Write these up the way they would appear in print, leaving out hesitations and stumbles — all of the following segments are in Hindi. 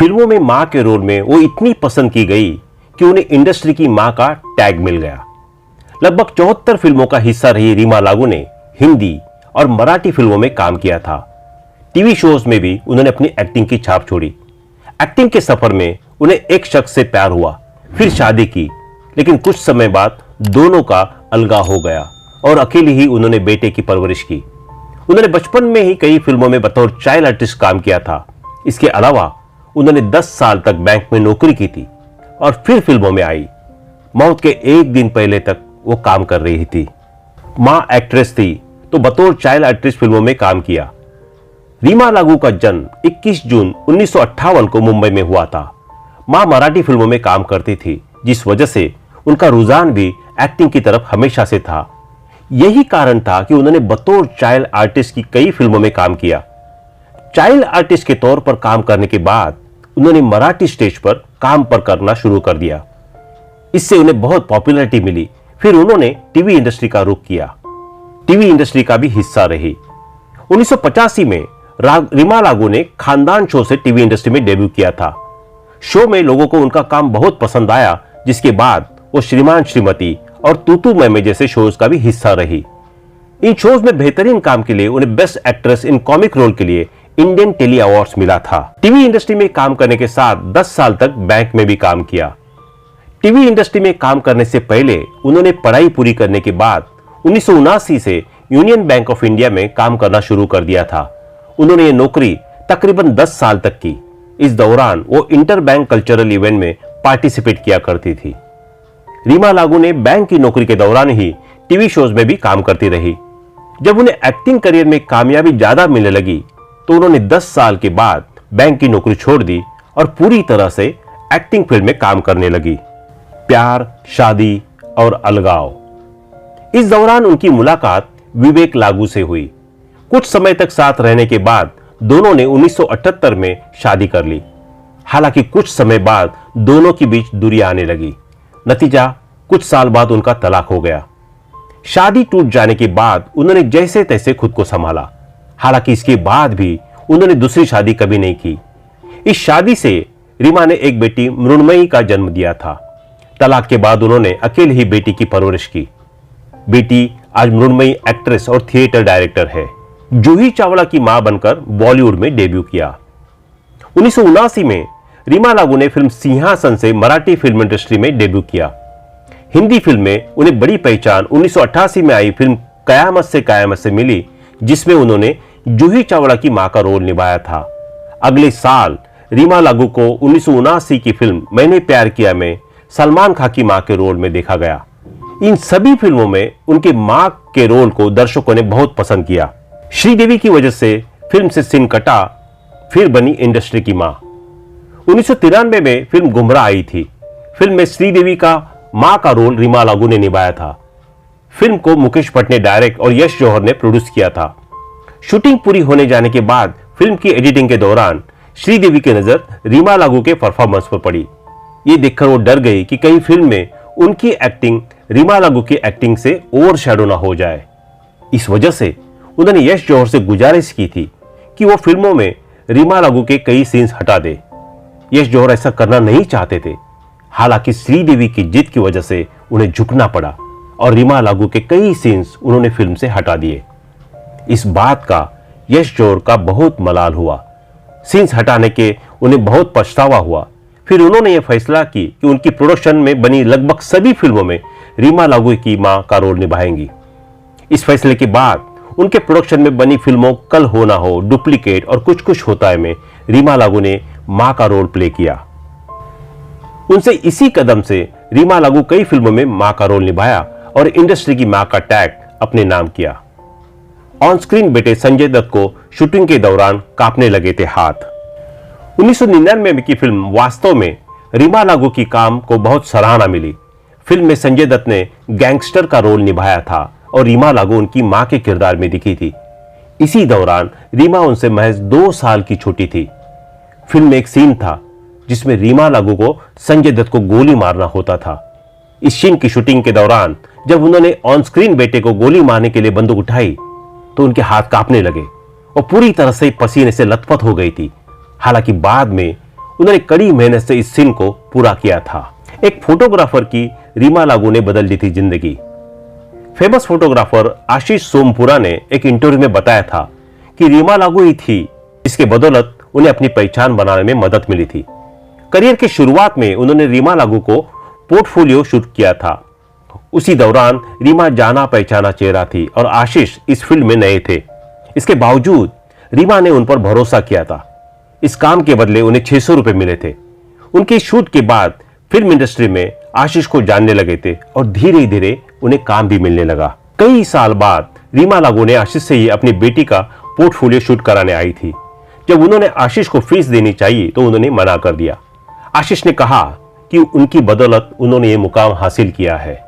फिल्मों में मां के रोल में वो इतनी पसंद की गई कि उन्हें इंडस्ट्री की मां का टैग मिल गया। लगभग 74 फिल्मों का हिस्सा रही रीमा लागू ने हिंदी और मराठी फिल्मों में काम किया था। टीवी शोज में भी उन्होंने अपनी एक्टिंग की छाप छोड़ी। एक्टिंग के सफर में उन्हें एक शख्स से प्यार हुआ, फिर शादी की, लेकिन कुछ समय बाद दोनों का अलगाव हो गया और अकेली ही उन्होंने बेटे की परवरिश की। उन्होंने बचपन में ही कई फिल्मों में बतौर चाइल्ड आर्टिस्ट काम किया था। इसके अलावा उन्होंने 10 साल तक बैंक में नौकरी की थी और फिर फिल्मों में आई। मौत के एक दिन पहले तक वो काम कर रही थी। मां एक्ट्रेस थी तो बतौर चाइल्ड आर्टिस्ट फिल्मों में काम किया। रीमा लागू का जन्म 21 जून 1958 को मुंबई में हुआ था। मां मराठी फिल्मों में काम करती थी, जिस वजह से उनका रुझान भी एक्टिंग की तरफ हमेशा से था। यही कारण था कि उन्होंने बतौर चाइल्ड आर्टिस्ट की कई फिल्मों में काम किया। चाइल्ड आर्टिस्ट के तौर पर काम करने के बाद उन्होंने मराठी स्टेज पर काम करना शुरू कर दिया। इससे उन्हें बहुत पॉपुलैरिटी मिली। फिर उन्होंने टीवी इंडस्ट्री का रुख किया। टीवी इंडस्ट्री का भी हिस्सा रही। 1985 में रीमा लागू ने खानदान शो से टीवी इंडस्ट्री में डेब्यू किया था। शो में लोगों को उनका काम बहुत पसंद आया, जिसके बाद वो श्रीमान श्रीमती और तूतू मैमे जैसे शोज का भी हिस्सा रही। इन शोज में बेहतरीन काम के लिए उन्हें best actress in comic role के लिए इंडियन टेली अवार्ड्स मिला था। टीवी इंडस्ट्री में काम करने के साथ 10 साल तक बैंक में भी काम किया। टीवी इंडस्ट्री में काम करने से पहले उन्होंने पढ़ाई पूरी करने के बाद 1979 से यूनियन बैंक ऑफ इंडिया में काम करना शुरू कर दिया था। उन्होंने ये नौकरी तकरीबन 10 साल तक की। इस दौरान वो इंटर बैंक कल्चरल इवेंट में पार्टिसिपेट किया करती थी। रीमा लागू ने बैंक की नौकरी के दौरान ही टीवी शोज में भी काम करती रही। जब उन्हें एक्टिंग करियर में कामयाबी ज्यादा मिलने लगी तो उन्होंने 10 साल के बाद बैंक की नौकरी छोड़ दी और पूरी तरह से एक्टिंग फील्ड में काम करने लगी। प्यार, शादी और अलगाव। इस दौरान उनकी मुलाकात विवेक लागू से हुई। कुछ समय तक साथ रहने के बाद दोनों ने 1978 में शादी कर ली। हालांकि कुछ समय बाद दोनों के बीच दूरी आने लगी। नतीजा कुछ साल बाद उनका तलाक हो गया। शादी टूट जाने के बाद उन्होंने जैसे तैसे खुद को संभाला। हालांकि इसके बाद भी उन्होंने दूसरी शादी कभी नहीं की। इस शादी से रीमा ने एक बेटी मृण्मयी का जन्म दिया था। तलाक के बाद उन्होंने अकेले ही बेटी की परवरिश की। बेटी आज मृण्मयी एक्ट्रेस और थिएटर डायरेक्टर है। जूही चावला की मां बनकर बॉलीवुड में डेब्यू किया। 1979 में रीमा लागू ने फिल्म सिंहासन से मराठी फिल्म इंडस्ट्री में डेब्यू किया। हिंदी फिल्म में उन्हें बड़ी पहचान 1988 में आई फिल्म कयामत से मिली, जिसमें उन्होंने जूही चावला की मां का रोल निभाया था। अगले साल रीमा लागू को 1979 की फिल्म मैंने प्यार किया में सलमान खान की मां के रोल में देखा गया। इन सभी फिल्मों में उनके मां के रोल को दर्शकों ने बहुत पसंद किया। श्रीदेवी की वजह से फिल्म से सीन कटा, फिर बनी इंडस्ट्री की मां। 1993 में फिल्म गुमराह आई थी। फिल्म में श्रीदेवी का मां का रोल रीमा लागू ने निभाया था। फिल्म को मुकेश भट्ट ने डायरेक्ट और यश जौहर ने प्रोड्यूस किया था। शूटिंग पूरी होने जाने के बाद फिल्म की एडिटिंग के दौरान श्रीदेवी की नजर रीमा लागू के परफॉर्मेंस पर पड़ी। ये देखकर वो डर गई कि कहीं फिल्म में उनकी एक्टिंग रीमा लागू की एक्टिंग से ओवरशैडो ना हो जाए। इस वजह से उन्होंने यश जौहर से गुजारिश की थी कि वो फिल्मों में रीमा लागू के कई सीन्स हटा दे। यश जौहर ऐसा करना नहीं चाहते थे। हालांकि श्रीदेवी की जिद की वजह से उन्हें झुकना पड़ा और रीमा लागू के कई सीन्स उन्होंने फिल्म से हटा दिए। इस बात का यश जौहर का बहुत मलाल हुआ। सीन्स हटाने के उन्हें बहुत पछतावा हुआ। फिर उन्होंने यह फैसला की कि उनकी प्रोडक्शन में बनी लगभग सभी फिल्मों में रीमा लागू की मां का रोल निभाएंगी। इस फैसले के बाद उनके प्रोडक्शन में बनी फिल्मों कल हो ना हो, डुप्लीकेट और कुछ कुछ होता है में रीमा लागू ने मां का रोल प्ले किया। उनसे इसी कदम से रीमा लागू कई फिल्मों में मां का रोल निभाया और इंडस्ट्री की मां का टैग अपने नाम किया। ऑन स्क्रीन बेटे संजय दत्त को शूटिंग के दौरान कांपने लगे थे हाथ। 1999 की फिल्म वास्तव में रीमा लागू की काम को बहुत सराहना मिली। फिल्म में संजय दत्त ने गैंगस्टर का रोल निभाया था और रीमा लागू उनकी मां के किरदार में दिखी थी। इसी दौरान रीमा उनसे महज 2 साल की छोटी थी। फिल्म में एक सीन था जिसमें रीमा लागू को संजय दत्त को गोली मारना होता था। इस सीन की शूटिंग के दौरान जब उन्होंने ऑन स्क्रीन बेटे को गोली मारने के लिए बंदूक उठाई तो उनके हाथ कांपने लगे और पूरी तरह से पसीने से लथपथ हो गई थी। हालांकि बाद में उन्होंने कड़ी मेहनत से इस सीन को पूरा किया था। एक फोटोग्राफर की रीमा लागू ने बदल दी थी जिंदगी। फेमस फोटोग्राफर आशीष सोमपुरा ने एक इंटरव्यू में बताया था कि रीमा लागू ही थी जिसके बदौलत उन्हें अपनी पहचान बनाने में मदद मिली थी। करियर की शुरुआत में उन्होंने रीमा लागू को पोर्टफोलियो शूट किया था। उसी दौरान रीमा जाना पहचाना चेहरा थी और आशीष इस फील्ड में नए थे। इसके बावजूद रीमा ने उन पर भरोसा किया था। इस काम के बदले उन्हें 600 रुपए मिले थे। उनके शूट के बाद फिल्म इंडस्ट्री में आशीष को जानने लगे थे और धीरे धीरे उन्हें काम भी मिलने लगा। कई साल बाद रीमा लागू ने आशीष से ही अपनी बेटी का पोर्टफोलियो शूट कराने आई थी। जब उन्होंने आशीष को फीस देनी चाहिए तो उन्होंने मना कर दिया। आशीष ने कहा कि उनकी बदौलत उन्होंने ये मुकाम हासिल किया है।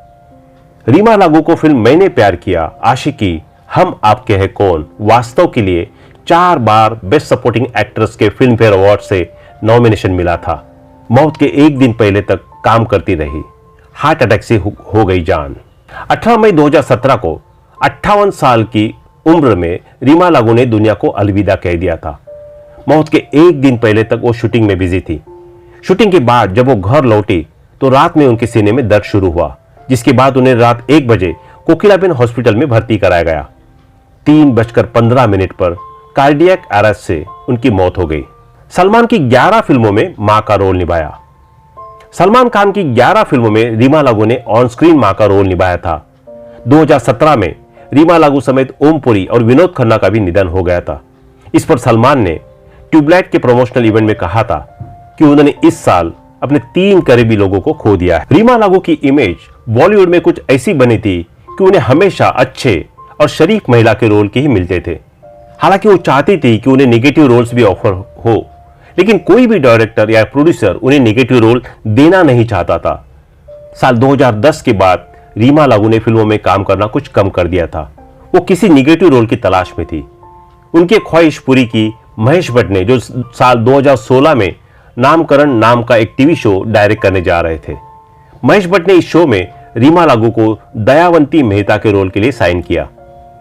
रीमा लागू को फिल्म मैंने प्यार किया, आशिकी, हम आपके हैं कौन, वास्तव के लिए 4 बार बेस्ट सपोर्टिंग एक्ट्रेस के फिल्म फेयर अवार्ड से नॉमिनेशन मिला था। मौत के एक दिन पहले तक काम करती रही। हार्ट अटैक से हो गई जान। 18 मई 2017 को 58 साल की उम्र में रीमा लागू ने दुनिया को अलविदा कह दिया था। मौत के एक दिन पहले तक वो शूटिंग में बिजी थी। शूटिंग के बाद जब वो घर लौटी तो रात में उनके सीने में दर्द शुरू हुआ, जिसके बाद उन्हें रात 1 बजे कोकिलाबेन हॉस्पिटल में भर्ती कराया गया। 3:15 पर कार्डियक अरेस्ट से उनकी मौत हो गई। सलमान की 11 फिल्मों में मां का रोल निभाया। सलमान खान की 11 फिल्मों में रीमा लागू ने ऑन स्क्रीन मां का रोल निभाया था। 2017 में रीमा लागू समेत ओम पुरी और विनोद खन्ना का भी निधन हो गया था। इस पर सलमान ने ट्यूबलाइट के प्रमोशनल इवेंट में कहा था कि उन्होंने इस साल अपने 3 करीबी लोगों को खो दिया है। रीमा लागू की इमेज बॉलीवुड में कुछ ऐसी बनी थी कि उन्हें हमेशा अच्छे और शरीफ महिला के रोल के ही मिलते थे। हालांकि वो चाहती थी कि उन्हें नेगेटिव रोल्स भी ऑफर हो, लेकिन कोई भी डायरेक्टर या प्रोड्यूसर उन्हें नेगेटिव रोल देना नहीं चाहता था। साल 2010 के बाद रीमा लागू ने फिल्मों में काम करना कुछ कम कर दिया था। वो किसी नेगेटिव रोल की तलाश में थी। उनकी ख्वाहिश पूरी की महेश भट्ट ने, जो साल 2016 में नामकरण नाम का एक टीवी शो डायरेक्ट करने जा रहे थे। महेश भट्ट ने इस शो में रीमा लागू को दयावंती मेहता के रोल के लिए साइन किया।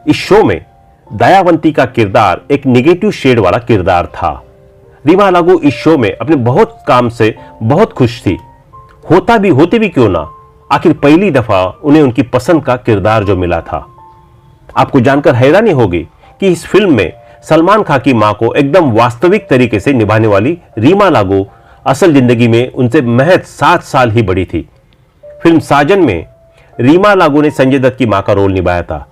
इस शो में दयावंती का किरदार एक नेगेटिव शेड वाला किरदार था। रीमा लागू इस शो में अपने बहुत काम से बहुत खुश थी। होते भी क्यों ना, आखिर पहली दफा उन्हें उनकी पसंद का किरदार जो मिला था। आपको जानकर हैरानी होगी कि इस फिल्म में सलमान खान की मां को एकदम वास्तविक तरीके से निभाने वाली रीमा लागू असल जिंदगी में उनसे महज 7 साल ही बड़ी थी। फिल्म साजन में रीमा लागू ने संजय दत्त की मां का रोल निभाया था,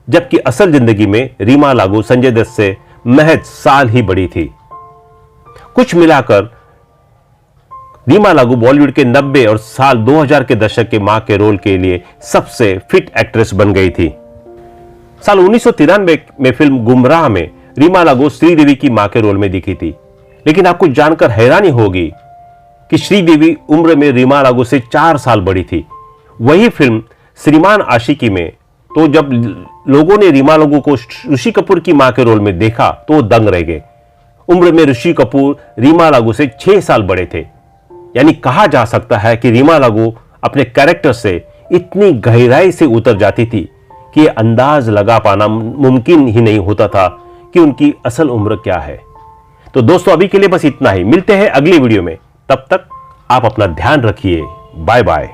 जबकि असल जिंदगी में रीमा लागू संजय दत्त से महज साल ही बड़ी थी। कुछ मिलाकर रीमा लागू बॉलीवुड के 90 और साल 2000 के दशक के मां के रोल के लिए सबसे फिट एक्ट्रेस बन गई थी। साल 1993 में फिल्म गुमराह में रीमा लागू श्रीदेवी की मां के रोल में दिखी थी। लेकिन आपको जानकर हैरानी होगी कि श्रीदेवी उम्र में रीमा लागू से 4 साल बड़ी थी। वही फिल्म श्रीमान आशिकी में तो जब लोगों ने रीमा लागू को ऋषि कपूर की मां के रोल में देखा तो वो दंग रह गए। उम्र में ऋषि कपूर रीमा लागू से 6 साल बड़े थे। यानी कहा जा सकता है कि रीमा लागू अपने कैरेक्टर से इतनी गहराई से उतर जाती थी कि यह अंदाज लगा पाना मुमकिन ही नहीं होता था कि उनकी असल उम्र क्या है। तो दोस्तों, अभी के लिए बस इतना ही। मिलते हैं अगली वीडियो में। तब तक आप अपना ध्यान रखिए। Bye bye.